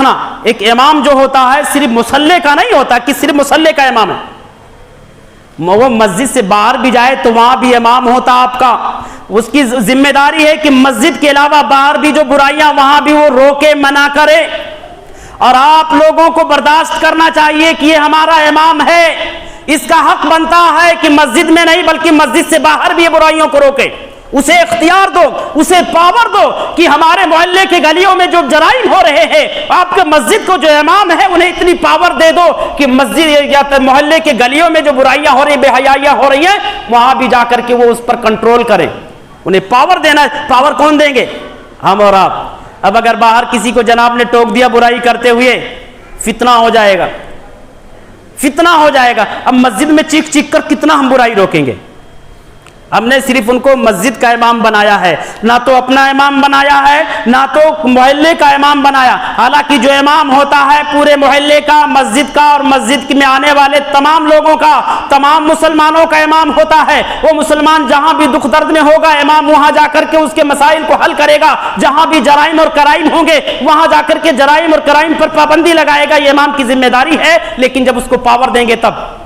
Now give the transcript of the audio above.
समझना, एक इमाम जो होता है सिर्फ मुसल्ले का नहीं होता कि सिर्फ मुसल्ले का इमाम है, वो मस्जिद से बाहर भी जाए तो वहां भी इमाम होता आपका। उसकी जिम्मेदारी है कि मस्जिद के अलावा बाहर भी जो बुराइयां वहां भी वो रोके, मना करे। और आप लोगों को बर्दाश्त करना चाहिए कि ये हमारा इमाम है, इसका हक बनता है कि मस्जिद में नहीं बल्कि मस्जिद से बाहर भी ये बुराइयों को रोके। उसे इख्तियार दो, उसे पावर दो कि हमारे मोहल्ले के गलियों में जो जराइम हो रहे हैं, आपके मस्जिद को जो इमाम है उन्हें इतनी पावर दे दो कि मस्जिद या मोहल्ले के गलियों में जो बुराइयां हो रही, बेहयाइयां हो रही हैं, वहां भी जाकर के वो उस पर कंट्रोल करें। उन्हें पावर देना, पावर कौन देंगे? हम और आप। अब अगर बाहर किसी को जनाब ने टोक दिया बुराई करते हुए, फितना हो जाएगा, फितना हो जाएगा। अब मस्जिद में चीख चीख कर कितना हम बुराई रोकेंगे? हमने सिर्फ उनको मस्जिद का इमाम बनाया है, ना तो अपना इमाम बनाया है, ना तो मोहल्ले का इमाम बनाया। हालांकि जो इमाम होता है पूरे मोहल्ले का, मस्जिद का और मस्जिद में आने वाले तमाम लोगों का, तमाम मुसलमानों का इमाम होता है। वो मुसलमान जहां भी दुख दर्द में होगा, इमाम वहां जाकर के उसके मसाइल को हल करेगा। जहां भी जराइम और कराइम होंगे वहां जाकर के जराइम और कराइम पर पाबंदी लगाएगा। ये इमाम की जिम्मेदारी है, लेकिन जब उसको पावर देंगे तब